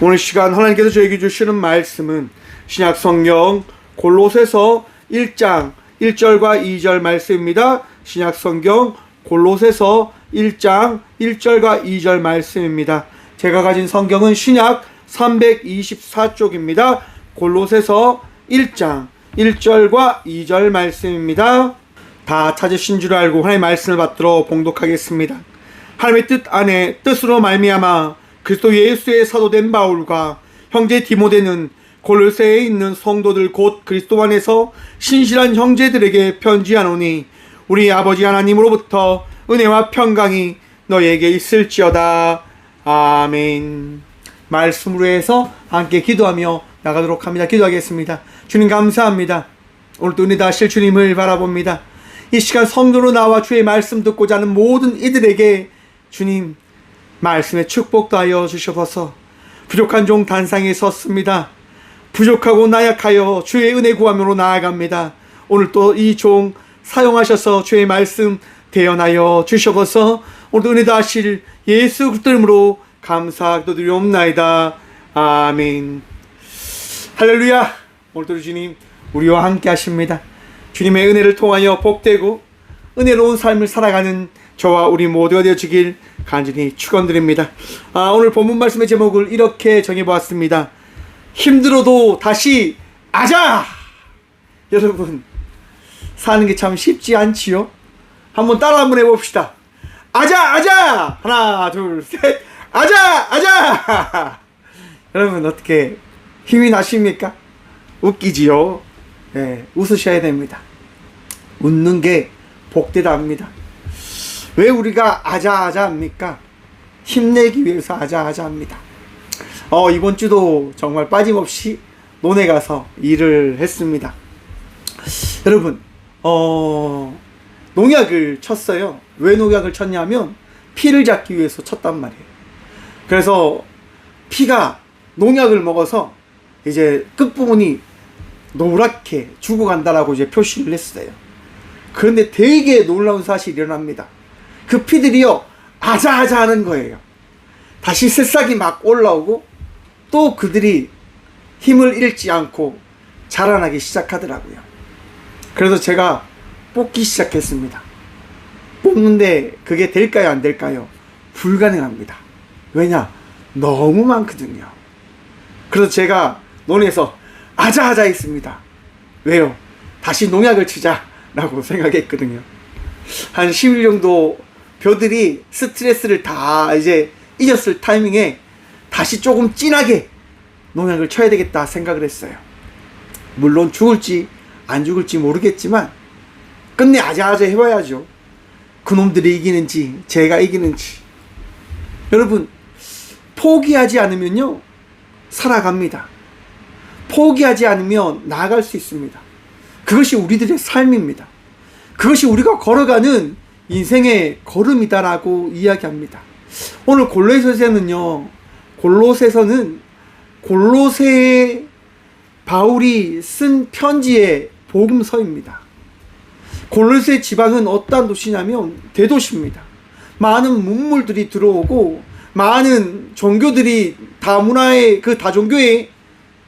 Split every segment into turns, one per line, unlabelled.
오늘 시간 하나님께서 저에게 주시는 말씀은 신약 성경 골로새서 1장 1절과 2절 말씀입니다. 신약 성경 골로새서 1장 1절과 2절 말씀입니다. 제가 가진 성경은 신약 324쪽입니다. 골로새서 1장 1절과 2절 말씀입니다. 다 찾으신 줄 알고 하나님의 말씀을 받들어 봉독하겠습니다. 하나님의 뜻 안에 뜻으로 말미암아 그리스도 예수의 사도된 바울과 형제 디모데는 골로새에 있는 성도들 곧 그리스도 안에서 신실한 형제들에게 편지하노니 우리 아버지 하나님으로부터 은혜와 평강이 너에게 있을지어다. 아멘. 말씀으로 해서 함께 기도하며 나가도록 합니다. 기도하겠습니다. 주님 감사합니다. 오늘도 은혜 다하실 주님을 바라봅니다. 이 시간 성도로 나와 주의 말씀 듣고자 하는 모든 이들에게 주님 말씀의 축복도 하여 주셔서 부족한 종 단상에 섰습니다. 부족하고 나약하여 주의 은혜 구하므로 나아갑니다. 오늘 또 이 종 사용하셔서 주의 말씀 대연하여 주셔서 오늘도 은혜 다하실 예수 그리스도 이름으로 감사드리옵나이다. 아멘. 할렐루야. 오늘도 주님 우리와 함께 하십니다. 주님의 은혜를 통하여 복되고 은혜로운 삶을 살아가는 저와 우리 모두가 되어주길 간절히 축원드립니다. 오늘 본문 말씀의 제목을 이렇게 정해보았습니다. 힘들어도 다시 아자! 여러분 사는 게 참 쉽지 않지요? 한번 따라 한번 해봅시다. 아자! 아자! 하나 둘 셋 아자! 아자! 여러분 어떻게 힘이 나십니까? 웃기지요? 네, 웃으셔야 됩니다. 웃는 게 복되다 합니다. 왜 우리가 아자아자 합니까? 힘내기 위해서 아자아자 합니다. 이번 주도 정말 빠짐없이 논에 가서 일을 했습니다. 여러분 농약을 쳤어요. 왜 농약을 쳤냐면 피를 잡기 위해서 쳤단 말이에요. 그래서 피가 농약을 먹어서 이제 끝부분이 노랗게 죽어간다라고 이제 표시를 했어요. 그런데 되게 놀라운 사실이 일어납니다. 그 피들이요 아자아자 하는 거예요. 다시 새싹이 막 올라오고 또 그들이 힘을 잃지 않고 자라나기 시작하더라고요. 그래서 제가 뽑기 시작했습니다. 뽑는데 그게 될까요 안 될까요? 불가능합니다. 왜냐? 너무 많거든요. 그래서 제가 논에서 아자아자 했습니다. 왜요? 다시 농약을 치자라고 생각했거든요. 한 10일 정도 벼들이 스트레스를 다 이제 잊었을 타이밍에 다시 조금 진하게 농약을 쳐야 되겠다 생각을 했어요. 물론 죽을지 안 죽을지 모르겠지만 끝내 아자아자 해봐야죠. 그놈들이 이기는지 제가 이기는지. 여러분 포기하지 않으면요 살아갑니다. 포기하지 않으면 나아갈 수 있습니다. 그것이 우리들의 삶입니다. 그것이 우리가 걸어가는 인생의 걸음이다라고 이야기합니다. 오늘 골로새서는요, 골로새에 바울이 쓴 편지의 복음서입니다. 골로새 지방은 어떠한 도시냐면 대도시입니다. 많은 문물들이 들어오고 많은 종교들이 다문화의 그 다종교의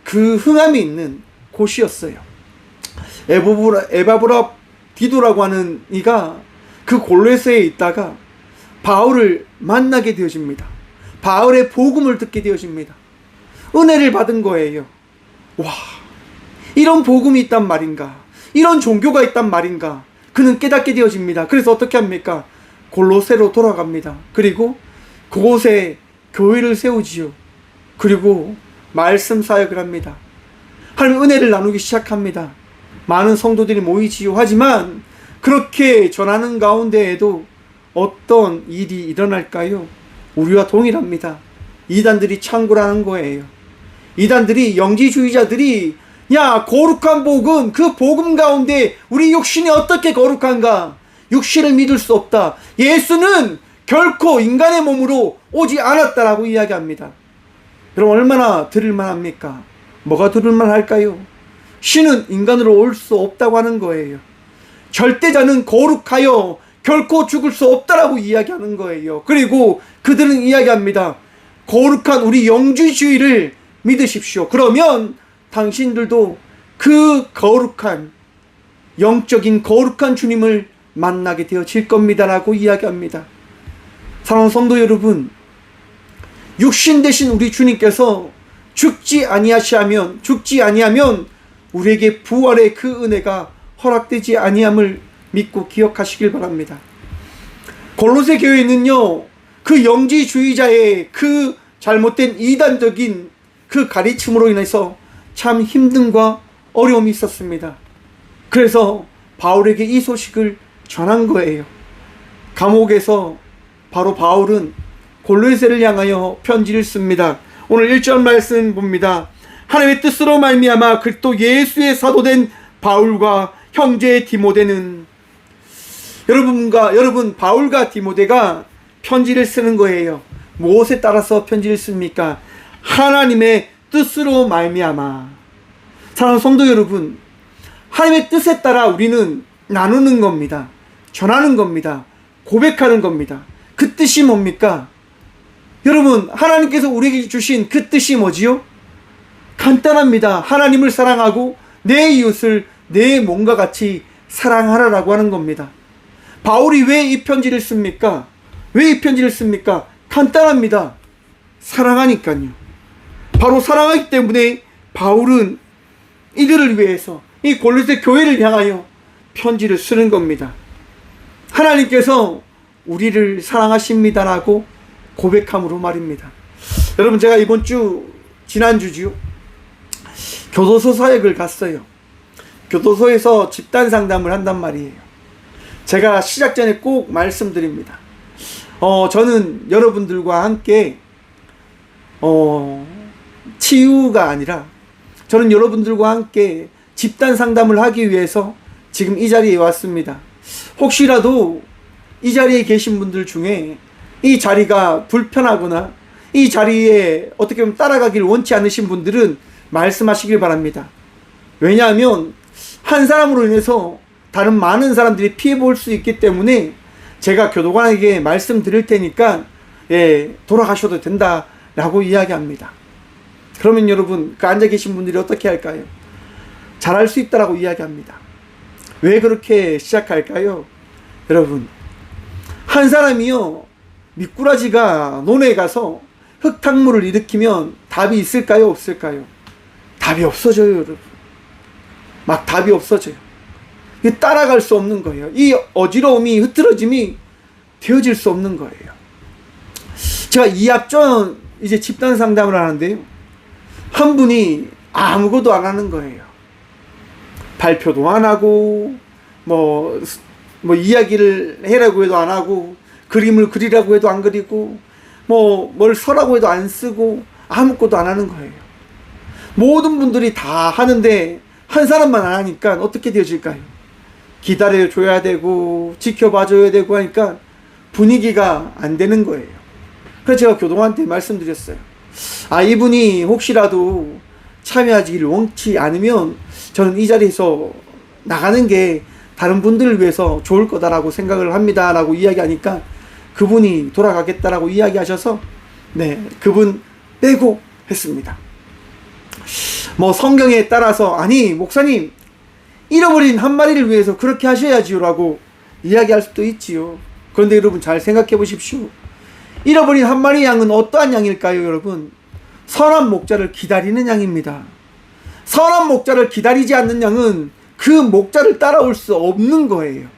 그 흥함이 있는 곳이었어요. 에바브라 디도라고 하는 이가 그 골로새에 있다가 바울을 만나게 되어집니다. 바울의 복음을 듣게 되어집니다. 은혜를 받은 거예요. 와, 이런 복음이 있단 말인가? 이런 종교가 있단 말인가? 그는 깨닫게 되어집니다. 그래서 어떻게 합니까? 골로새로 돌아갑니다. 그리고 그곳에 교회를 세우지요. 그리고 말씀 사역을 합니다. 하나님 은혜를 나누기 시작합니다. 많은 성도들이 모이지요. 하지만 그렇게 전하는 가운데에도 어떤 일이 일어날까요? 우리와 동일합니다. 이단들이 창궐하는 거예요. 이단들이 영지주의자들이 야 거룩한 복음 그 복음 가운데 우리 육신이 어떻게 거룩한가? 육신을 믿을 수 없다. 예수는 결코 인간의 몸으로 오지 않았다라고 이야기합니다. 그럼 얼마나 들을만 합니까? 뭐가 들을만 할까요? 신은 인간으로 올 수 없다고 하는 거예요. 절대자는 거룩하여 결코 죽을 수 없다라고 이야기하는 거예요. 그리고 그들은 이야기합니다. 거룩한 우리 영주주의를 믿으십시오. 그러면 당신들도 그 거룩한 영적인 거룩한 주님을 만나게 되어질 겁니다라고 이야기합니다. 사랑하는 성도 여러분, 육신 되신 우리 주님께서 죽지 아니하면 우리에게 부활의 그 은혜가 허락되지 아니함을 믿고 기억하시길 바랍니다. 골로새 교회는요, 그 영지주의자의 그 잘못된 이단적인 그 가르침으로 인해서 참 힘듦과 어려움이 있었습니다. 그래서 바울에게 이 소식을 전한 거예요. 감옥에서 바로 바울은 골로새를 향하여 편지를 씁니다. 오늘 1절 말씀 봅니다. 하나님의 뜻으로 말미암아 그리스도 예수의 사도된 바울과 형제 디모데는, 여러분 바울과 디모데가 편지를 쓰는 거예요. 무엇에 따라서 편지를 씁니까? 하나님의 뜻으로 말미암아. 사랑하는 성도 여러분, 하나님의 뜻에 따라 우리는 나누는 겁니다. 전하는 겁니다. 고백하는 겁니다. 그 뜻이 뭡니까? 여러분, 하나님께서 우리에게 주신 그 뜻이 뭐지요? 간단합니다. 하나님을 사랑하고 내 이웃을 내 몸과 같이 사랑하라라고 하는 겁니다. 바울이 왜 이 편지를 씁니까? 간단합니다. 사랑하니까요. 바로 사랑하기 때문에 바울은 이들을 위해서, 이 골로새 교회를 향하여 편지를 쓰는 겁니다. 하나님께서 우리를 사랑하십니다라고 고백함으로 말입니다. 여러분, 제가 지난주지요, 교도소 사역을 갔어요. 교도소에서 집단 상담을 한단 말이에요. 제가 시작 전에 꼭 말씀드립니다. 저는 여러분들과 함께 치유가 아니라 저는 여러분들과 함께 집단 상담을 하기 위해서 지금 이 자리에 왔습니다. 혹시라도 이 자리에 계신 분들 중에 이 자리가 불편하거나 이 자리에 어떻게 보면 따라가기를 원치 않으신 분들은 말씀하시길 바랍니다. 왜냐하면 한 사람으로 인해서 다른 많은 사람들이 피해 볼 수 있기 때문에 제가 교도관에게 말씀드릴 테니까 돌아가셔도 된다라고 이야기합니다. 그러면 여러분, 그 앉아 계신 분들이 어떻게 할까요? 잘할 수 있다라고 이야기합니다. 왜 그렇게 시작할까요? 여러분, 한 사람이요, 미꾸라지가 논에 가서 흙탕물을 일으키면 답이 있을까요? 없을까요? 답이 없어져요, 여러분. 막 답이 없어져요. 따라갈 수 없는 거예요. 이 어지러움이, 흐트러짐이 되어질 수 없는 거예요. 제가 이 앞전 이제 집단 상담을 하는데요, 한 분이 아무것도 안 하는 거예요. 발표도 안 하고, 뭐 이야기를 해라고 해도 안 하고, 그림을 그리라고 해도 안 그리고, 뭘 써라고 해도 안 쓰고, 아무것도 안 하는 거예요. 모든 분들이 다 하는데 한 사람만 안 하니까 어떻게 되어질까요? 기다려줘야 되고 지켜봐줘야 되고 하니까 분위기가 안 되는 거예요. 그래서 제가 교동한테 말씀드렸어요. 이분이 혹시라도 참여하기를 원치 않으면 저는 이 자리에서 나가는 게 다른 분들을 위해서 좋을 거다라고 생각을 합니다 라고 이야기하니까 그분이 돌아가겠다라고 이야기하셔서 그분 빼고 했습니다. 성경에 따라서 목사님 잃어버린 한 마리를 위해서 그렇게 하셔야지요 라고 이야기할 수도 있지요. 그런데 여러분, 잘 생각해 보십시오. 잃어버린 한 마리 양은 어떠한 양일까요? 여러분, 선한 목자를 기다리는 양입니다. 선한 목자를 기다리지 않는 양은 그 목자를 따라올 수 없는 거예요.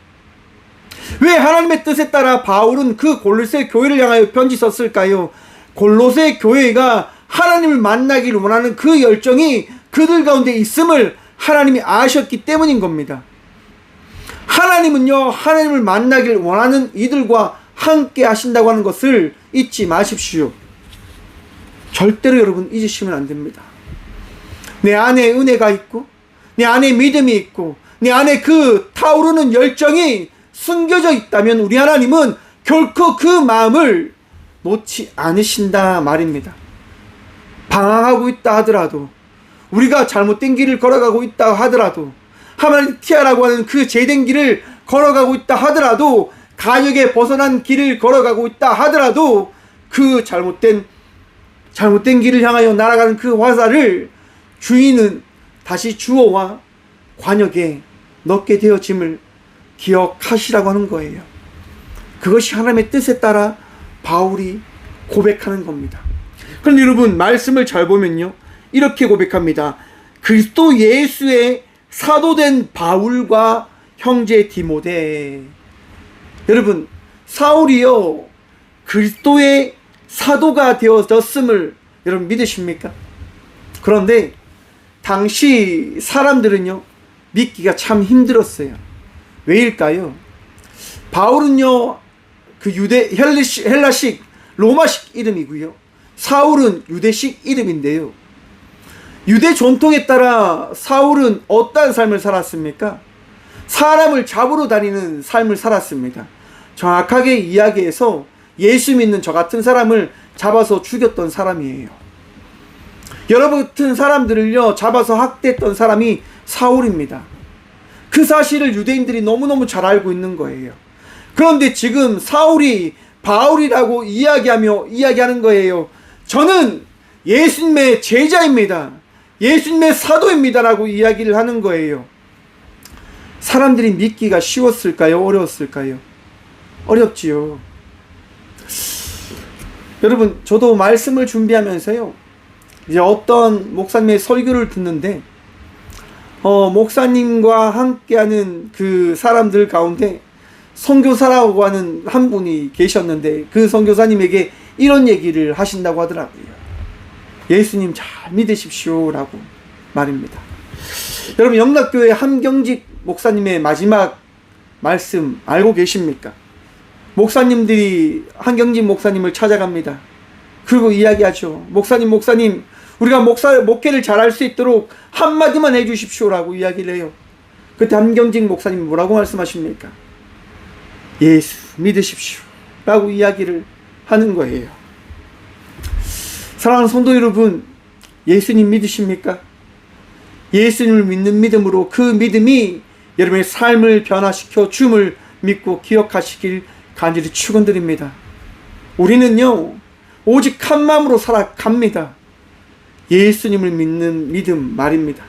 왜 하나님의 뜻에 따라 바울은 그 골로새 교회를 향하여 편지 썼을까요? 골로새 교회가 하나님을 만나기를 원하는 그 열정이 그들 가운데 있음을 하나님이 아셨기 때문인 겁니다. 하나님은요, 하나님을 만나길 원하는 이들과 함께 하신다고 하는 것을 잊지 마십시오. 절대로 여러분 잊으시면 안 됩니다. 내 안에 은혜가 있고, 내 안에 믿음이 있고, 내 안에 그 타오르는 열정이 숨겨져 있다면 우리 하나님은 결코 그 마음을 놓지 않으신다 말입니다. 방황하고 있다 하더라도, 우리가 잘못된 길을 걸어가고 있다 하더라도, 하마리티아라고 하는 그 죄된 길을 걸어가고 있다 하더라도, 가역에 벗어난 길을 걸어가고 있다 하더라도 그 잘못된 잘못된 길을 향하여 날아가는 그 화살을 주인은 다시 주어와 관역에 넣게 되어짐을 기억하시라고 하는 거예요. 그것이 하나님의 뜻에 따라 바울이 고백하는 겁니다. 그런데 여러분, 말씀을 잘 보면요, 이렇게 고백합니다. 그리스도 예수의 사도된 바울과 형제 디모데. 여러분, 사울이요 그리스도의 사도가 되어졌음을 여러분 믿으십니까? 그런데 당시 사람들은요 믿기가 참 힘들었어요. 왜일까요? 바울은요 그 헬라식 로마식 이름이고요, 사울은 유대식 이름인데요, 유대 전통에 따라 사울은 어떠한 삶을 살았습니까? 사람을 잡으러 다니는 삶을 살았습니다. 정확하게 이야기해서 예수 믿는 저 같은 사람을 잡아서 죽였던 사람이에요. 여러분 같은 사람들을요 잡아서 학대했던 사람이 사울입니다. 그 사실을 유대인들이 너무너무 잘 알고 있는 거예요. 그런데 지금 사울이 바울이라고 이야기하는 거예요. 저는 예수님의 제자입니다, 예수님의 사도입니다 라고 이야기를 하는 거예요. 사람들이 믿기가 쉬웠을까요? 어려웠을까요? 어렵지요. 여러분, 저도 말씀을 준비하면서요 이제 어떤 목사님의 설교를 듣는데 목사님과 함께하는 그 사람들 가운데 선교사라고 하는 한 분이 계셨는데, 그 선교사님에게 이런 얘기를 하신다고 하더라고요. 예수님 잘 믿으십시오 라고 말입니다. 여러분, 영락교회 함경직 목사님의 마지막 말씀 알고 계십니까? 목사님들이 함경직 목사님을 찾아갑니다. 그리고 이야기하죠. 목사님, 우리가 목회를 잘할 수 있도록 한마디만 해주십시오 라고 이야기를 해요. 그때 함경직 목사님이 뭐라고 말씀하십니까? 예수 믿으십시오 라고 이야기를 하는 거예요. 사랑하는 성도 여러분, 예수님 믿으십니까? 예수님을 믿는 믿음으로 그 믿음이 여러분의 삶을 변화시켜 줌을 믿고 기억하시길 간절히 축원드립니다. 우리는요 오직 한 마음으로 살아갑니다. 예수님을 믿는 믿음 말입니다.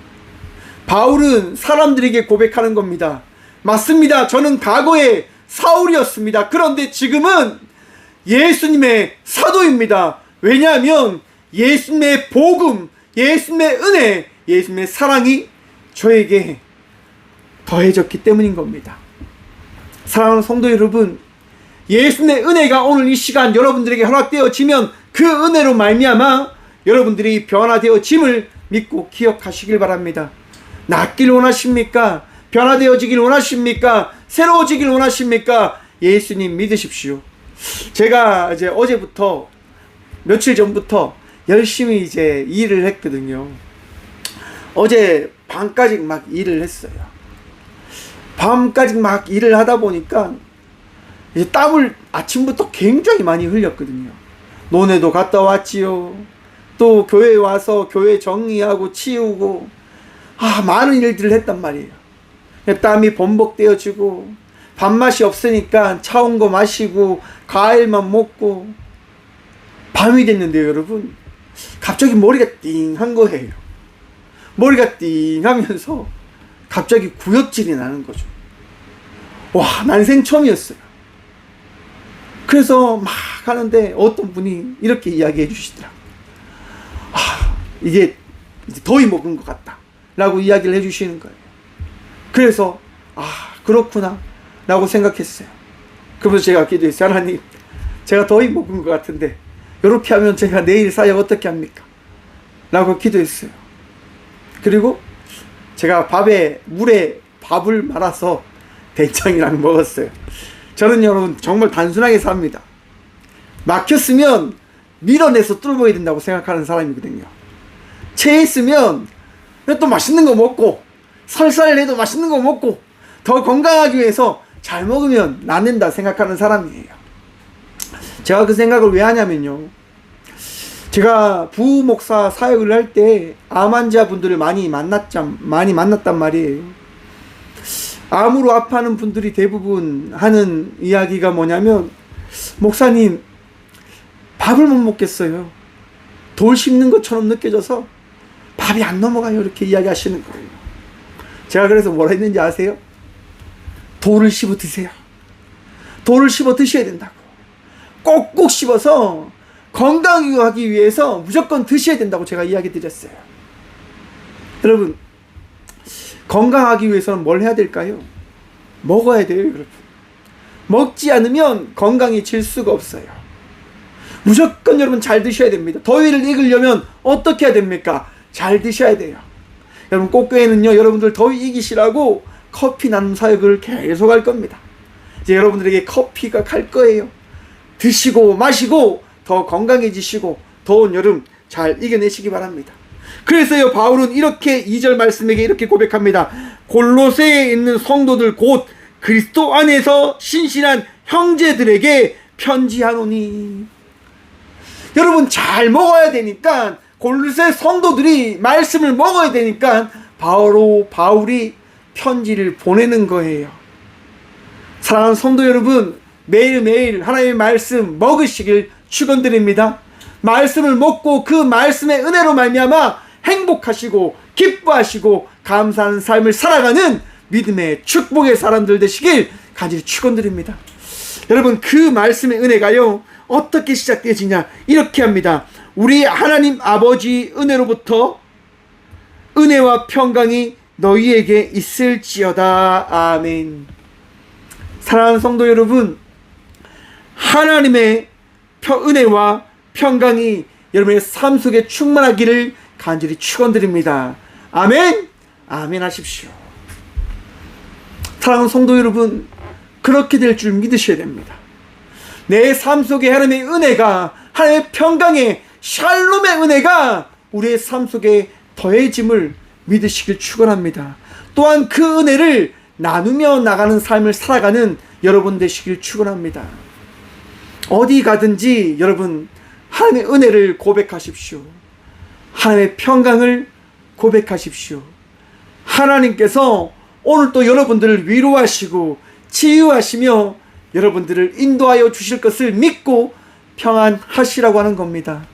바울은 사람들에게 고백하는 겁니다. 맞습니다. 저는 과거에 사울이었습니다. 그런데 지금은 예수님의 사도입니다. 왜냐하면 예수님의 복음, 예수님의 은혜, 예수님의 사랑이 저에게 더해졌기 때문인 겁니다. 사랑하는 성도 여러분, 예수님의 은혜가 오늘 이 시간 여러분들에게 허락되어지면 그 은혜로 말미암아 여러분들이 변화되어짐을 믿고 기억하시길 바랍니다. 낫길 원하십니까? 변화되어지길 원하십니까? 새로워지길 원하십니까? 예수님 믿으십시오. 제가 이제 어제부터 며칠 전부터 열심히 이제 일을 했거든요. 어제 밤까지 막 일을 했어요. 밤까지 막 일을 하다 보니까 이제 땀을 아침부터 굉장히 많이 흘렸거든요. 논에도 갔다 왔지요. 또 교회에 와서 교회 정리하고 치우고 많은 일들을 했단 말이에요. 땀이 범벅되어지고 밥맛이 없으니까 차온 거 마시고 과일만 먹고 밤이 됐는데요, 여러분. 갑자기 머리가 띵한 거예요. 머리가 띵하면서 갑자기 구역질이 나는 거죠. 와, 난생 처음이었어요. 그래서 막 하는데 어떤 분이 이렇게 이야기해 주시더라고요. 이게 이제 더위 먹은 것 같다 라고 이야기를 해주시는 거예요. 그래서 그렇구나 라고 생각했어요. 그러면서 제가 기도했어요. 하나님, 제가 더위 먹은 것 같은데 이렇게 하면 제가 내일 사역 어떻게 합니까? 라고 기도했어요. 그리고 제가 물에 밥을 말아서 된장이랑 먹었어요. 저는 여러분 정말 단순하게 삽니다. 막혔으면 밀어내서 뚫어야 된다고 생각하는 사람이거든요. 체했으면 또 맛있는 거 먹고 설사를 맛있는 거 먹고 더 건강하기 위해서 잘 먹으면 낫는다 생각하는 사람이에요. 제가 그 생각을 왜 하냐면요, 제가 부목사 사역을 할 때 암 환자분들을 많이 만났단 말이에요. 암으로 아파하는 분들이 대부분 하는 이야기가 뭐냐면, 목사님 밥을 못 먹겠어요. 돌 씹는 것처럼 느껴져서 밥이 안 넘어가요. 이렇게 이야기하시는 거예요. 제가 그래서 뭐라 했는지 아세요? 돌을 씹어 드세요. 돌을 씹어 드셔야 된다고. 꼭꼭 씹어서 건강하기 위해서 무조건 드셔야 된다고 제가 이야기 드렸어요. 여러분, 건강하기 위해서는 뭘 해야 될까요? 먹어야 돼요, 여러분. 먹지 않으면 건강해질 수가 없어요. 무조건 여러분 잘 드셔야 됩니다. 더위를 이기려면 어떻게 해야 됩니까? 잘 드셔야 돼요. 여러분, 꽃교회는요, 여러분들 더위 이기시라고 커피 나눔 사역을 계속 할 겁니다. 이제 여러분들에게 커피가 갈 거예요. 드시고 마시고 더 건강해지시고 더운 여름 잘 이겨내시기 바랍니다. 그래서요, 바울은 이렇게 2절 말씀에게 이렇게 고백합니다. 골로새에 있는 성도들 곧 그리스도 안에서 신실한 형제들에게 편지하노니. 여러분, 잘 먹어야 되니까, 골로새 성도들이 말씀을 먹어야 되니까 바울이 편지를 보내는 거예요. 사랑하는 성도 여러분, 매일매일 하나님의 말씀 먹으시길 축원드립니다. 말씀을 먹고 그 말씀의 은혜로 말미암아 행복하시고 기뻐하시고 감사하는 삶을 살아가는 믿음의 축복의 사람들 되시길 간절히 축원드립니다. 여러분, 그 말씀의 은혜가요, 어떻게 시작되어지냐, 이렇게 합니다. 우리 하나님 아버지 은혜로부터 은혜와 평강이 너희에게 있을지어다. 아멘. 사랑하는 성도 여러분, 하나님의 은혜와 평강이 여러분의 삶 속에 충만하기를 간절히 축원드립니다. 아멘. 아멘 하십시오. 사랑하는 성도 여러분, 그렇게 될 줄 믿으셔야 됩니다. 내 삶 속에 하나님의 은혜가, 하나님의 평강의 샬롬의 은혜가 우리의 삶 속에 더해짐을 믿으시길 축원합니다. 또한 그 은혜를 나누며 나가는 삶을 살아가는 여러분 되시길 축원합니다. 어디 가든지 여러분, 하나님의 은혜를 고백하십시오. 하나님의 평강을 고백하십시오. 하나님께서 오늘 또 여러분들을 위로하시고 치유하시며 여러분들을 인도하여 주실 것을 믿고 평안하시라고 하는 겁니다.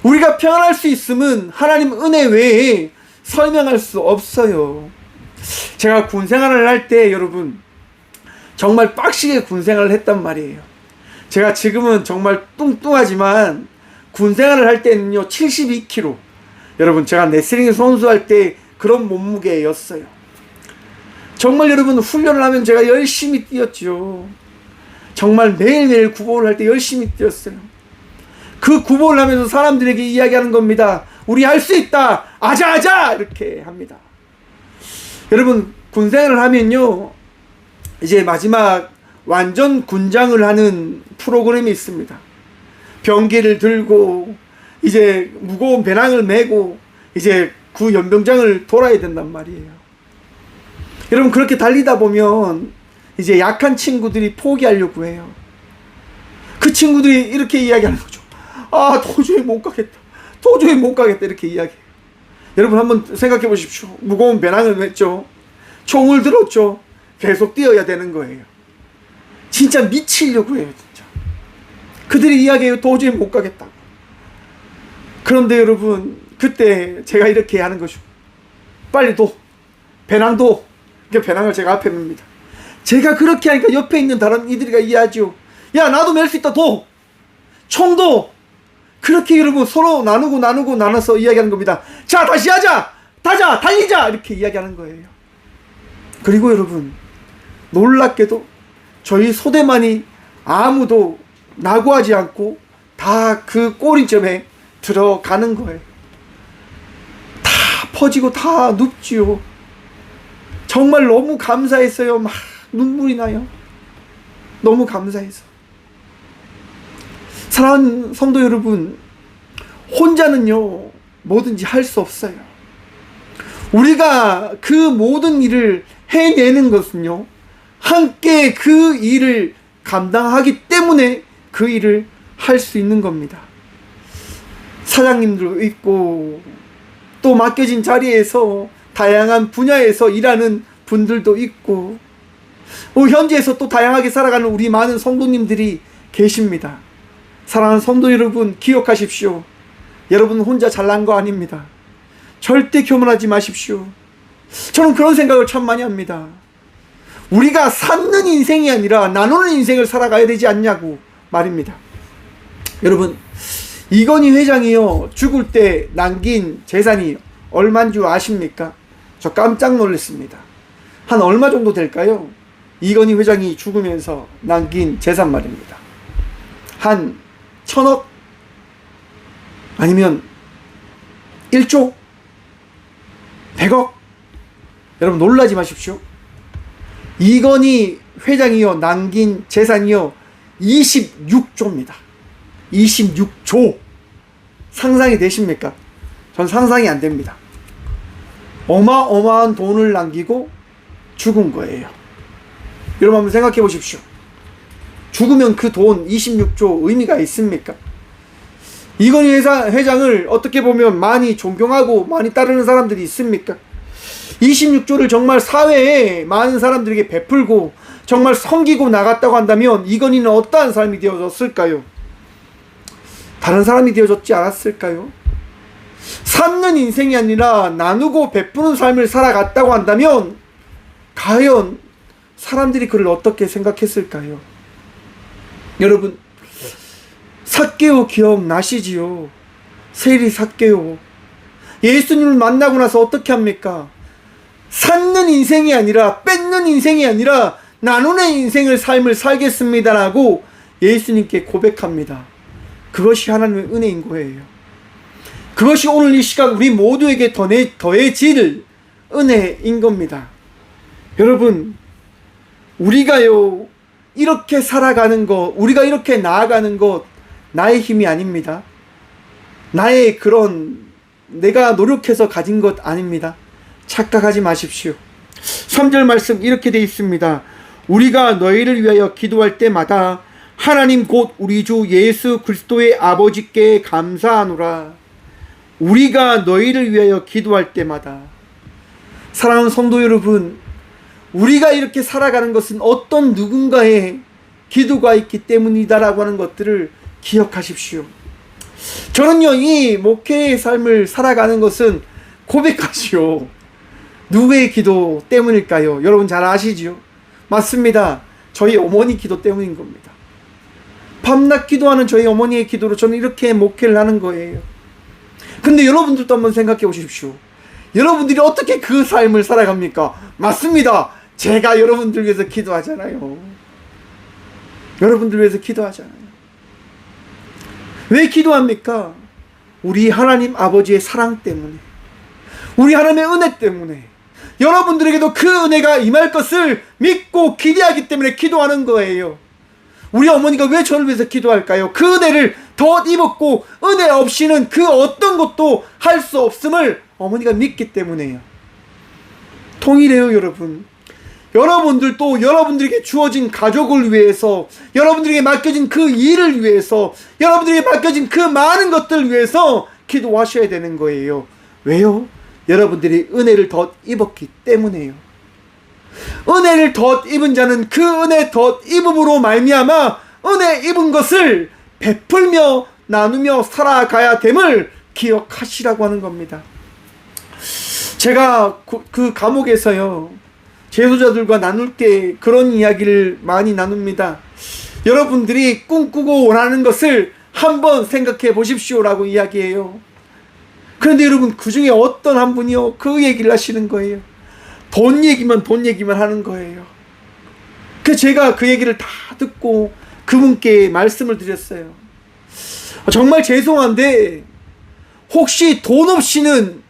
우리가 평안할 수 있음은 하나님 은혜 외에 설명할 수 없어요. 제가 군생활을 할 때 여러분, 정말 빡시게 군생활을 했단 말이에요. 제가 지금은 정말 뚱뚱하지만 군생활을 할 때는요 72kg, 여러분 제가 레슬링 선수 할 때 그런 몸무게였어요. 정말 여러분, 훈련을 하면 제가 열심히 뛰었죠. 정말 매일매일 구보를 할 때 열심히 뛰었어요. 그 구보를 하면서 사람들에게 이야기하는 겁니다. 우리 할 수 있다, 아자아자, 이렇게 합니다. 여러분, 군생활을 하면요, 이제 마지막 완전 군장을 하는 프로그램이 있습니다. 병기를 들고 이제 무거운 배낭을 메고 이제 그 연병장을 돌아야 된단 말이에요. 여러분, 그렇게 달리다 보면 이제 약한 친구들이 포기하려고 해요. 그 친구들이 이렇게 이야기하는 거죠. 아, 도저히 못 가겠다, 도저히 못 가겠다, 이렇게 이야기해요. 여러분, 한번 생각해 보십시오. 무거운 배낭을 맸죠, 총을 들었죠, 계속 뛰어야 되는 거예요. 진짜 미치려고 해요. 진짜 그들이 이야기해요. 도저히 못 가겠다고. 그런데 여러분, 그때 제가 이렇게 하는 거죠. 빨리 배낭도. 이렇게 배낭을 제가 앞에 맵니다. 제가 그렇게 하니까 옆에 있는 다른 이들이가 이해하죠. 야, 나도 멜 수 있다, 총도. 그렇게 여러분 서로 나눠서 이야기하는 겁니다. 자, 다시 하자, 달리자, 이렇게 이야기하는 거예요. 그리고 여러분, 놀랍게도 저희 소대만이 아무도 낙오하지 않고 다 그 꼬리점에 들어가는 거예요. 다 퍼지고 다 눕지요. 정말 너무 감사했어요. 막 눈물이 나요. 너무 감사해서. 사랑하는 성도 여러분, 혼자는요 뭐든지 할 수 없어요. 우리가 그 모든 일을 해내는 것은요, 함께 그 일을 감당하기 때문에 그 일을 할 수 있는 겁니다. 사장님도 있고 또 맡겨진 자리에서 다양한 분야에서 일하는 분들도 있고 현지에서 또 다양하게 살아가는 우리 많은 성도님들이 계십니다. 사랑하는 성도 여러분, 기억하십시오. 여러분 혼자 잘난 거 아닙니다. 절대 교만하지 마십시오. 저는 그런 생각을 참 많이 합니다. 우리가 쌓는 인생이 아니라 나누는 인생을 살아가야 되지 않냐고 말입니다. 여러분, 이건희 회장이요, 죽을 때 남긴 재산이 얼마인 줄 아십니까? 저 깜짝 놀랐습니다. 한 얼마 정도 될까요? 이건희 회장이 죽으면서 남긴 재산 말입니다. 한 1,000억? 아니면 1조? 100억? 여러분 놀라지 마십시오. 이건희 회장이요 남긴 재산이요 26조입니다. 26조. 상상이 되십니까? 전 상상이 안 됩니다. 어마어마한 돈을 남기고 죽은 거예요. 여러분 한번 생각해 보십시오. 죽으면 그 돈 26조 의미가 있습니까? 이건희 회장을 어떻게 보면 많이 존경하고 많이 따르는 사람들이 있습니까? 26조를 정말 사회에 많은 사람들에게 베풀고 정말 섬기고 나갔다고 한다면 이건희는 어떠한 삶이 되어졌을까요? 다른 사람이 되어졌지 않았을까요? 쌓는 인생이 아니라 나누고 베푸는 삶을 살아갔다고 한다면 과연 사람들이 그를 어떻게 생각했을까요? 여러분, 삭개오 기억나시지요? 세리 삭개오. 예수님을 만나고 나서 어떻게 합니까? 쌓는 인생이 아니라 뺏는 인생이 아니라 나누는 인생을 삶을 살겠습니다라고 예수님께 고백합니다. 그것이 하나님의 은혜인 거예요. 그것이 오늘 이 시간 우리 모두에게 더해질 은혜인 겁니다. 여러분, 우리가요 이렇게 살아가는 것, 우리가 이렇게 나아가는 것 나의 힘이 아닙니다. 나의 그런 내가 노력해서 가진 것 아닙니다. 착각하지 마십시오. 3절 말씀 이렇게 되어 있습니다. 우리가 너희를 위하여 기도할 때마다 하나님 곧 우리 주 예수 그리스도의 아버지께 감사하노라. 우리가 너희를 위하여 기도할 때마다. 사랑하는 성도 여러분, 우리가 이렇게 살아가는 것은 어떤 누군가의 기도가 있기 때문이다라고 하는 것들을 기억하십시오. 저는요 이 목회의 삶을 살아가는 것은 고백하시오. 누구의 기도 때문일까요? 여러분 잘 아시지요? 맞습니다. 저희 어머니 기도 때문인 겁니다. 밤낮 기도하는 저희 어머니의 기도로 저는 이렇게 목회를 하는 거예요. 근데 여러분들도 한번 생각해 보십시오. 여러분들이 어떻게 그 삶을 살아갑니까? 맞습니다. 제가 여러분들 위해서 기도하잖아요. 여러분들 위해서 기도하잖아요. 왜 기도합니까? 우리 하나님 아버지의 사랑 때문에, 우리 하나님의 은혜 때문에, 여러분들에게도 그 은혜가 임할 것을 믿고 기대하기 때문에 기도하는 거예요. 우리 어머니가 왜 저를 위해서 기도할까요? 그 은혜를 더 입었고 은혜 없이는 그 어떤 것도 할 수 없음을 어머니가 믿기 때문에요. 동일해요, 여러분. 여러분들도 여러분들에게 주어진 가족을 위해서, 여러분들에게 맡겨진 그 일을 위해서, 여러분들에게 맡겨진 그 많은 것들을 위해서 기도하셔야 되는 거예요. 왜요? 여러분들이 은혜를 더 입었기 때문에요. 은혜를 더 입은 자는 그 은혜 더 입음으로 말미암아 은혜 입은 것을 베풀며 나누며 살아가야 됨을 기억하시라고 하는 겁니다. 제가 그 감옥에서요 재소자들과 나눌 때 그런 이야기를 많이 나눕니다. 여러분들이 꿈꾸고 원하는 것을 한번 생각해 보십시오라고 이야기해요. 그런데 여러분, 그 중에 어떤 한 분이요 그 얘기를 하시는 거예요. 돈 얘기만 하는 거예요. 그래서 제가 그 얘기를 다 듣고 그분께 말씀을 드렸어요. 정말 죄송한데 혹시 돈 없이는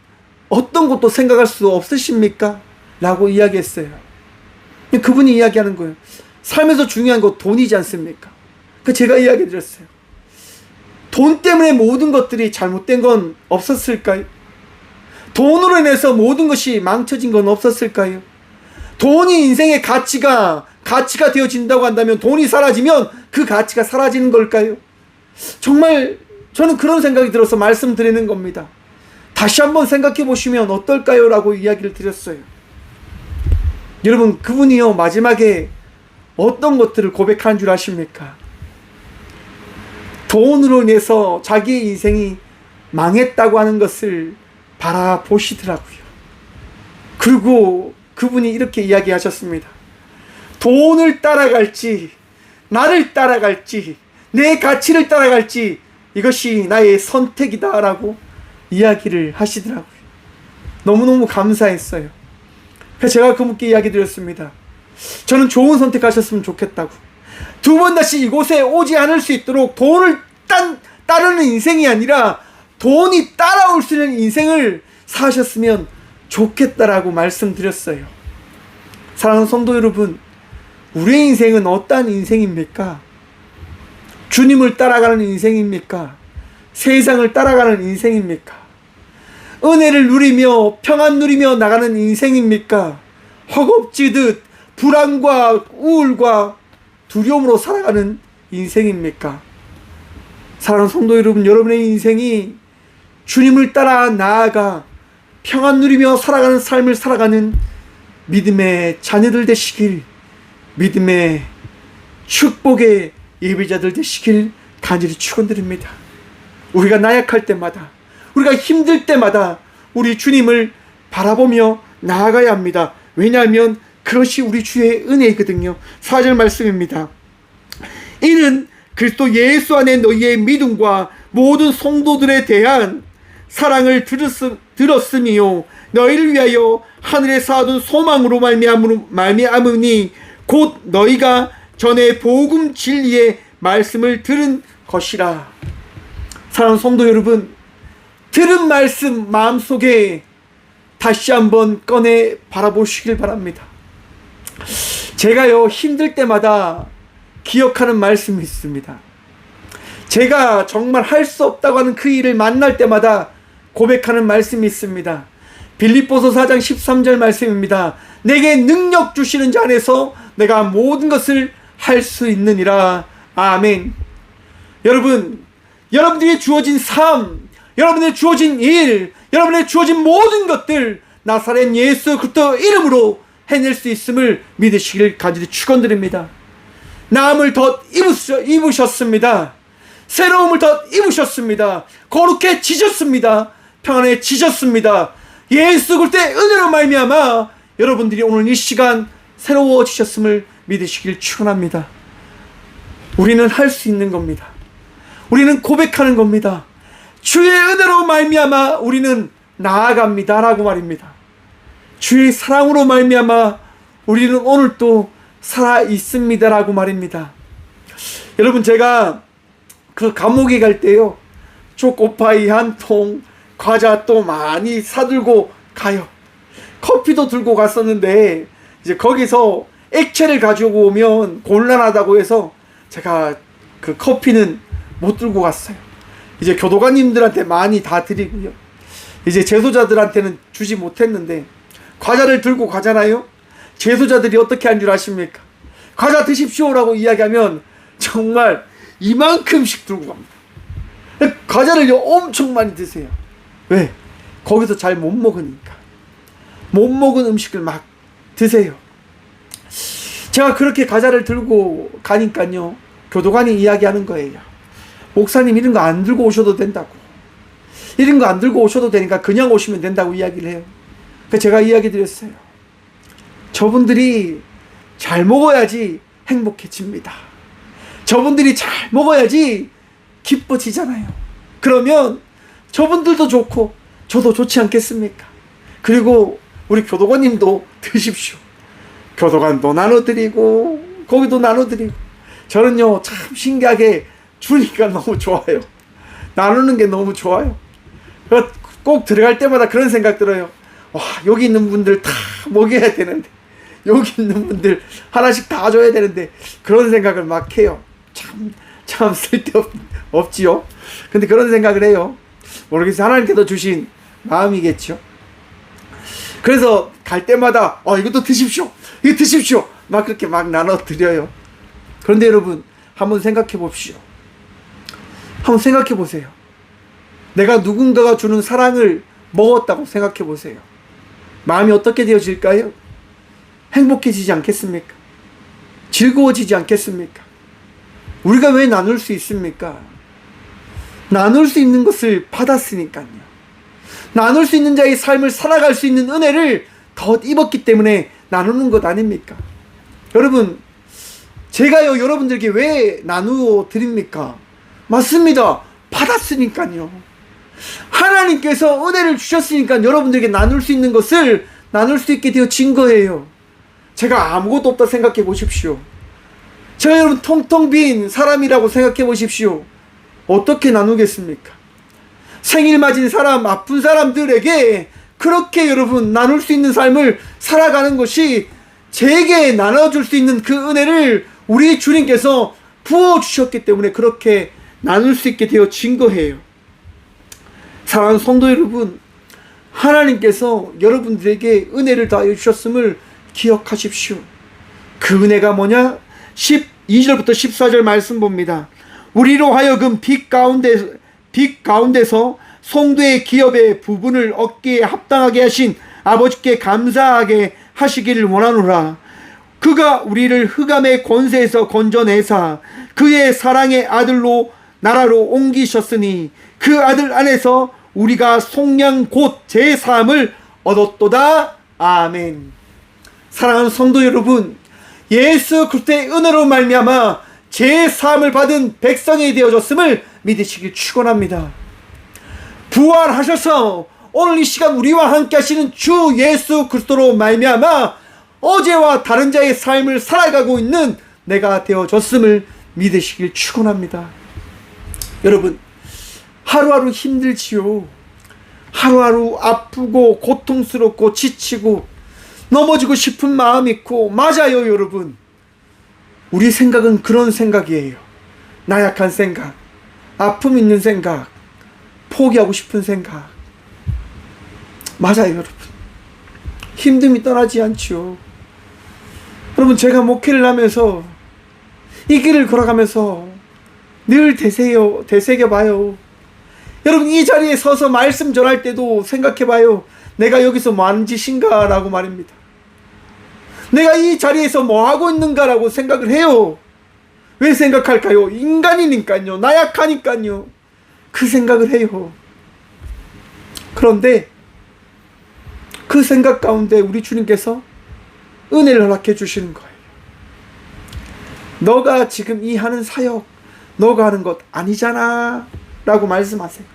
어떤 것도 생각할 수 없으십니까? 라고 이야기했어요. 그분이 이야기하는 거예요. 삶에서 중요한 거 돈이지 않습니까? 그래서 제가 이야기 드렸어요. 돈 때문에 모든 것들이 잘못된 건 없었을까요? 돈으로 인해서 모든 것이 망쳐진 건 없었을까요? 돈이 인생의 가치가 되어진다고 한다면 돈이 사라지면 그 가치가 사라지는 걸까요? 정말 저는 그런 생각이 들어서 말씀드리는 겁니다. 다시 한번 생각해 보시면 어떨까요? 라고 이야기를 드렸어요. 여러분, 그분이요 마지막에 어떤 것들을 고백한 줄 아십니까? 돈으로 인해서 자기의 인생이 망했다고 하는 것을 바라보시더라고요. 그리고 그분이 이렇게 이야기하셨습니다. 돈을 따라갈지, 나를 따라갈지, 내 가치를 따라갈지, 이것이 나의 선택이다라고 이야기를 하시더라고요. 너무너무 감사했어요. 그래서 제가 그분께 이야기 드렸습니다. 저는 좋은 선택하셨으면 좋겠다고. 두 번 다시 이곳에 오지 않을 수 있도록 돈을 따르는 인생이 아니라 돈이 따라올 수 있는 인생을 사셨으면 좋겠다라고 말씀드렸어요. 사랑하는 성도 여러분, 우리의 인생은 어떠한 인생입니까? 주님을 따라가는 인생입니까? 세상을 따라가는 인생입니까? 은혜를 누리며 평안 누리며 나가는 인생입니까? 허겁지듯 불안과 우울과 두려움으로 살아가는 인생입니까? 사랑하는 성도 여러분, 여러분의 인생이 주님을 따라 나아가 평안 누리며 살아가는 삶을 살아가는 믿음의 자녀들 되시길, 믿음의 축복의 예배자들 되시길 간절히 축원드립니다. 우리가 나약할 때마다, 우리가 힘들 때마다 우리 주님을 바라보며 나아가야 합니다. 왜냐하면 그것이 우리 주의 은혜이거든요. 4절 말씀입니다. 이는 그리스도 예수 안에 너희의 믿음과 모든 성도들에 대한 사랑을 들었으며 너희를 위하여 하늘에 쌓아둔 소망으로 말미암으니 곧 너희가 전에 복음 진리의 말씀을 들은 것이라. 사랑하는 성도 여러분, 들은 말씀 마음속에 다시 한번 꺼내 바라보시길 바랍니다. 제가요, 힘들 때마다 기억하는 말씀이 있습니다. 제가 정말 할 수 없다고 하는 그 일을 만날 때마다 고백하는 말씀이 있습니다. 빌립보서 4장 13절 말씀입니다. 내게 능력 주시는 자 안에서 내가 모든 것을 할 수 있느니라. 아멘. 여러분, 여러분들이 주어진 삶, 여러분의 주어진 일, 여러분의 주어진 모든 것들 나사렛 예수 그리스도 이름으로 해낼 수 있음을 믿으시길 간절히 축원드립니다. 나음을 덧 입으셨습니다. 새로움을 덧 입으셨습니다. 거룩해지셨습니다. 평안해지셨습니다. 예수 그리스도의 은혜로 말미암아 여러분들이 오늘 이 시간 새로워지셨음을 믿으시길 축원합니다. 우리는 할 수 있는 겁니다. 우리는 고백하는 겁니다. 주의 은혜로 말미암아 우리는 나아갑니다 라고 말입니다. 주의 사랑으로 말미암아 우리는 오늘 또 살아 있습니다 라고 말입니다. 여러분, 제가 그 감옥에 갈 때요, 초코파이 한 통, 과자 또 많이 사들고 가요. 커피도 들고 갔었는데 이제 거기서 액체를 가지고 오면 곤란하다고 해서 제가 그 커피는 못 들고 갔어요. 이제 교도관님들한테 많이 다 드리고요, 이제 재소자들한테는 주지 못했는데 과자를 들고 가잖아요. 재소자들이 어떻게 한 줄 아십니까? 과자 드십시오라고 이야기하면 정말 이만큼씩 들고 갑니다. 과자를 엄청 많이 드세요. 왜? 거기서 잘 못 먹으니까. 못 먹은 음식을 막 드세요. 제가 그렇게 과자를 들고 가니까요, 교도관이 이야기하는 거예요. 목사님, 이런 거 안 들고 오셔도 된다고. 이런 거 안 들고 오셔도 되니까 그냥 오시면 된다고 이야기를 해요. 그래서 제가 이야기 드렸어요. 저분들이 잘 먹어야지 행복해집니다. 저분들이 잘 먹어야지 기뻐지잖아요. 그러면 저분들도 좋고 저도 좋지 않겠습니까? 그리고 우리 교도관님도 드십시오. 교도관도 나눠드리고 거기도 나눠드리고. 저는요, 참 신기하게 주니까 너무 좋아요. 나누는 게 너무 좋아요. 꼭 들어갈 때마다 그런 생각 들어요. 와, 여기 있는 분들 다 먹여야 되는데, 여기 있는 분들 하나씩 다 줘야 되는데, 그런 생각을 막 해요. 참 쓸데없지요. 근데 그런 생각을 해요. 모르겠어요. 하나님께서 주신 마음이겠죠. 그래서 갈 때마다 이것도 드십시오, 이거 드십시오, 막 그렇게 막 나눠드려요. 그런데 여러분, 한번 생각해 봅시오. 한번 생각해 보세요. 내가 누군가가 주는 사랑을 먹었다고 생각해 보세요. 마음이 어떻게 되어질까요? 행복해지지 않겠습니까? 즐거워지지 않겠습니까? 우리가 왜 나눌 수 있습니까? 나눌 수 있는 것을 받았으니까요. 나눌 수 있는 자의 삶을 살아갈 수 있는 은혜를 더 입었기 때문에 나누는 것 아닙니까? 여러분, 제가요 여러분들에게 왜 나누어 드립니까? 맞습니다. 받았으니까요. 하나님께서 은혜를 주셨으니까 여러분들에게 나눌 수 있는 것을 나눌 수 있게 되어진 거예요. 제가 아무것도 없다 생각해 보십시오. 제가 여러분 텅텅 빈 사람이라고 생각해 보십시오. 어떻게 나누겠습니까? 생일 맞은 사람, 아픈 사람들에게 그렇게 여러분 나눌 수 있는 삶을 살아가는 것이 제게 나눠줄 수 있는 그 은혜를 우리 주님께서 부어주셨기 때문에 그렇게 나눌 수 있게 되어진 거예요. 사랑하는 성도 여러분, 하나님께서 여러분들에게 은혜를 다해 주셨음을 기억하십시오. 그 은혜가 뭐냐? 12절부터 14절 말씀 봅니다. 우리로 하여금 빛 가운데서 성도의 기업의 부분을 얻기에 합당하게 하신 아버지께 감사하게 하시기를 원하노라. 그가 우리를 흑암의 권세에서 건져내사 그의 사랑의 아들로 나라로 옮기셨으니 그 아들 안에서 우리가 속량 곧 제사함을 얻었도다. 아멘. 사랑하는 성도 여러분, 예수 그리스도의 은혜로 말미암아 제사함을 받은 백성이 되어졌음을 믿으시길 축원합니다. 부활하셔서 오늘 이 시간 우리와 함께 하시는 주 예수 그리스도로 말미암아 어제와 다른 자의 삶을 살아가고 있는 내가 되어졌음을 믿으시길 축원합니다. 여러분, 하루하루 힘들지요. 하루하루 아프고 고통스럽고 지치고 넘어지고 싶은 마음이 있고, 맞아요 여러분. 우리 생각은 그런 생각이에요. 나약한 생각, 아픔 있는 생각, 포기하고 싶은 생각. 맞아요 여러분. 힘듦이 떠나지 않죠. 여러분, 제가 목회를 하면서 이 길을 걸어가면서 늘 되새겨봐요. 여러분, 이 자리에 서서 말씀 전할 때도 생각해봐요. 내가 여기서 뭐 하는 짓인가 라고 말입니다. 내가 이 자리에서 뭐 하고 있는가 라고 생각을 해요. 왜 생각할까요? 인간이니까요. 나약하니까요. 그 생각을 해요. 그런데 그 생각 가운데 우리 주님께서 은혜를 허락해 주시는 거예요. 너가 지금 이 하는 사역, 너가 하는 것 아니잖아 라고 말씀하세요.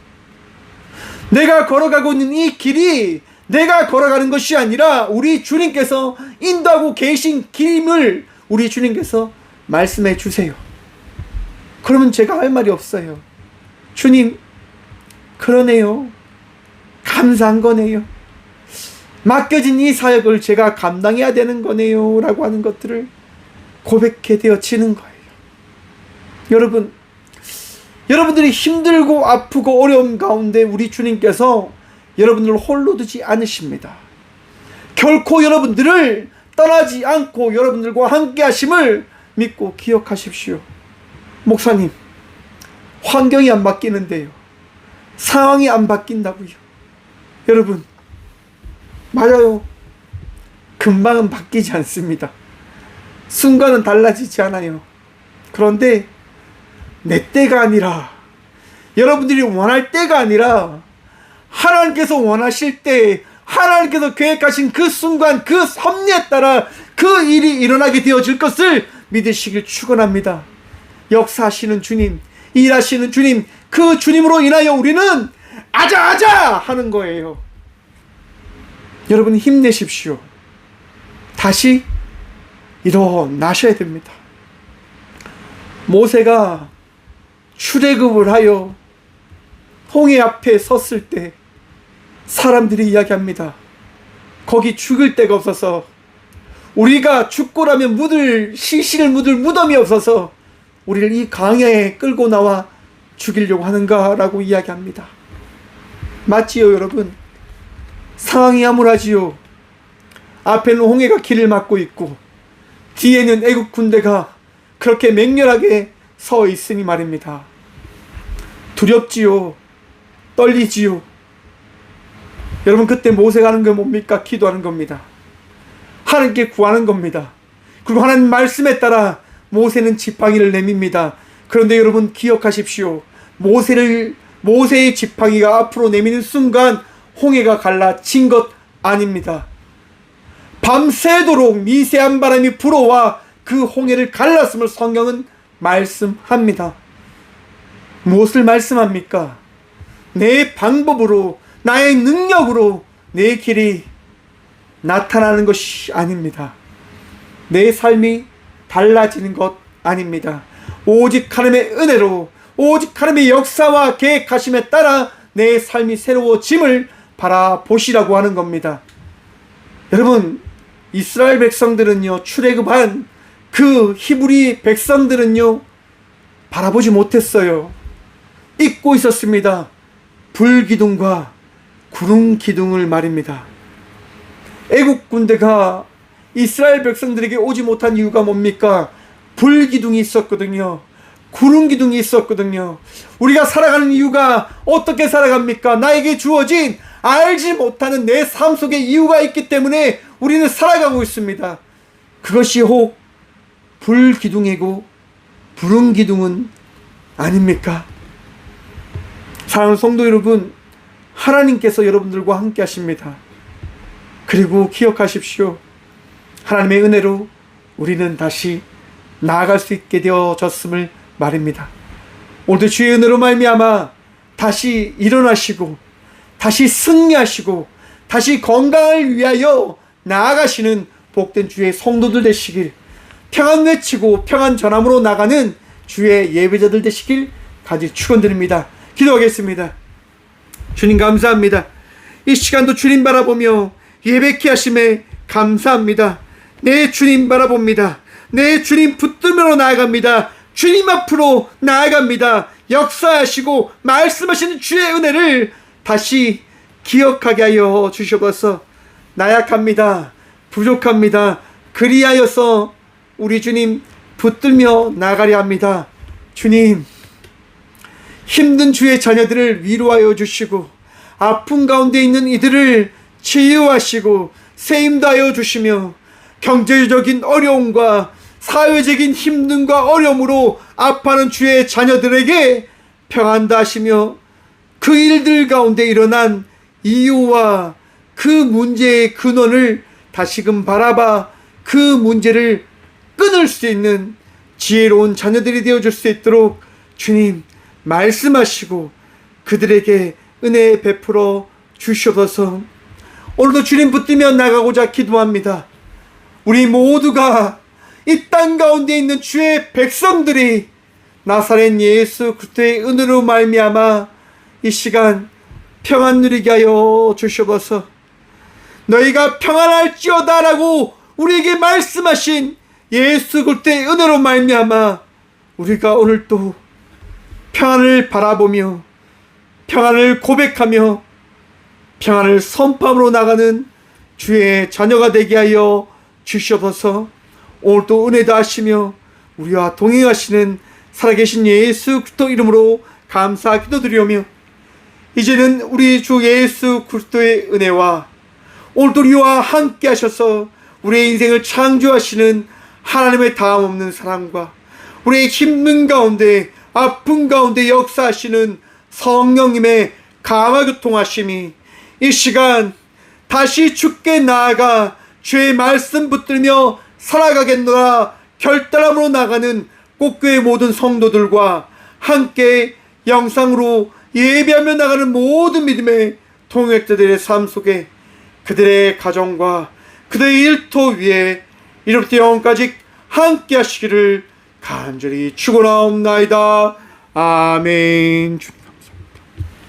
내가 걸어가고 있는 이 길이 내가 걸어가는 것이 아니라 우리 주님께서 인도하고 계신 길임을 우리 주님께서 말씀해 주세요. 그러면 제가 할 말이 없어요. 주님, 그러네요. 감사한 거네요. 맡겨진 이 사역을 제가 감당해야 되는 거네요 라고 하는 것들을 고백해 되어지는 거예요. 여러분, 여러분들이 힘들고 아프고 어려운 가운데 우리 주님께서 여러분들을 홀로 두지 않으십니다. 결코 여러분들을 떠나지 않고 여러분들과 함께 하심을 믿고 기억하십시오. 목사님, 환경이 안 바뀌는데요, 상황이 안 바뀐다고요. 여러분, 맞아요. 금방은 바뀌지 않습니다. 순간은 달라지지 않아요. 그런데 내 때가 아니라, 여러분들이 원할 때가 아니라 하나님께서 원하실 때, 하나님께서 계획하신 그 순간, 그 섭리에 따라 그 일이 일어나게 되어질 것을 믿으시길 축원합니다. 역사하시는 주님, 일하시는 주님, 그 주님으로 인하여 우리는 아자아자 하는 거예요. 여러분, 힘내십시오. 다시 일어나셔야 됩니다. 모세가 출애굽을 하여 홍해 앞에 섰을 때 사람들이 이야기합니다. 거기 죽을 데가 없어서, 우리가 죽고 나면 시신을 묻을 무덤이 없어서 우리를 이 강야에 끌고 나와 죽이려고 하는가 라고 이야기합니다. 맞지요 여러분? 상황이 암울하지요. 앞에는 홍해가 길을 막고 있고 뒤에는 애국 군대가 그렇게 맹렬하게 서 있으니 말입니다. 두렵지요. 떨리지요. 여러분, 그때 모세가 하는 게 뭡니까? 기도하는 겁니다. 하나님께 구하는 겁니다. 그리고 하나님 말씀에 따라 모세는 지팡이를 내밉니다. 그런데 여러분 기억하십시오. 모세의 지팡이가 앞으로 내미는 순간 홍해가 갈라진 것 아닙니다. 밤새도록 미세한 바람이 불어와 그 홍해를 갈랐음을 성경은 말씀합니다. 무엇을 말씀합니까? 내 방법으로, 나의 능력으로 내 길이 나타나는 것이 아닙니다. 내 삶이 달라지는 것 아닙니다. 오직 하나님의 은혜로, 오직 하나님의 역사와 계획하심에 따라 내 삶이 새로워짐을 바라보시라고 하는 겁니다. 여러분, 이스라엘 백성들은요, 출애굽한 그 히브리 백성들은요, 바라보지 못했어요. 잊고 있었습니다. 불기둥과 구름기둥을 말입니다. 애국 군대가 이스라엘 백성들에게 오지 못한 이유가 뭡니까? 불기둥이 있었거든요. 구름기둥이 있었거든요. 우리가 살아가는 이유가 어떻게 살아갑니까? 나에게 주어진 알지 못하는 내 삶 속에 이유가 있기 때문에 우리는 살아가고 있습니다. 그것이 혹 불기둥이고 구름기둥은 아닙니까? 사랑하는 성도 여러분, 하나님께서 여러분들과 함께 하십니다. 그리고 기억하십시오. 하나님의 은혜로 우리는 다시 나아갈 수 있게 되어졌음을 말입니다. 오늘도 주의 은혜로 말미암아 다시 일어나시고 다시 승리하시고 다시 건강을 위하여 나아가시는 복된 주의 성도들 되시길, 평안 외치고 평안 전함으로 나가는 주의 예배자들 되시길 간절히 축원드립니다. 기도하겠습니다. 주님 감사합니다. 이 시간도 주님 바라보며 예배케 하심에 감사합니다. 내 주님 바라봅니다. 내 주님 붙들며 나아갑니다. 주님 앞으로 나아갑니다. 역사하시고 말씀하시는 주의 은혜를 다시 기억하게 하여 주셔서 나약합니다. 부족합니다. 그리하여서 우리 주님 붙들며 나가려 합니다. 주님, 힘든 주의 자녀들을 위로하여 주시고 아픔 가운데 있는 이들을 치유하시고 세임도 하여 주시며 경제적인 어려움과 사회적인 힘듦과 어려움으로 아파하는 주의 자녀들에게 평안도 하시며 그 일들 가운데 일어난 이유와 그 문제의 근원을 다시금 바라봐 그 문제를 끊을 수 있는 지혜로운 자녀들이 되어줄 수 있도록 주님 말씀하시고 그들에게 은혜 베풀어 주시옵소서. 오늘도 주님 붙들며 나가고자 기도합니다. 우리 모두가 이 땅 가운데 있는 주의 백성들이 나사렛 예수 그리스도의 은혜로 말미암아 이 시간 평안 누리게 하여 주시옵소서. 너희가 평안할지어다 라고 우리에게 말씀하신 예수 그리스도의 은혜로 말미암아 우리가 오늘 또 평안을 바라보며 평안을 고백하며 평안을 선포함으로 나가는 주의 자녀가 되게 하여 주시옵소서. 오늘도 은혜도 하시며 우리와 동행하시는 살아계신 예수 그리스도 이름으로 감사 기도드리오며 이제는 우리 주 예수 그리스도의 은혜와 오늘도 우리와 함께 하셔서 우리의 인생을 창조하시는 하나님의 다함없는 사랑과 우리의 힘든 가운데 아픈 가운데 역사하시는 성령님의 강화 교통하심이 이 시간 다시 주께 나아가 주의 말씀 붙들며 살아가겠노라 결단함으로 나가는 꽃교회 모든 성도들과 함께 영상으로 예배하며 나가는 모든 믿음의 통역자들의 삶 속에 그들의 가정과 그들의 일터 위에 이로부터 영원까지 함께 하시기를 간절히 축원하옵나이다. 아멘.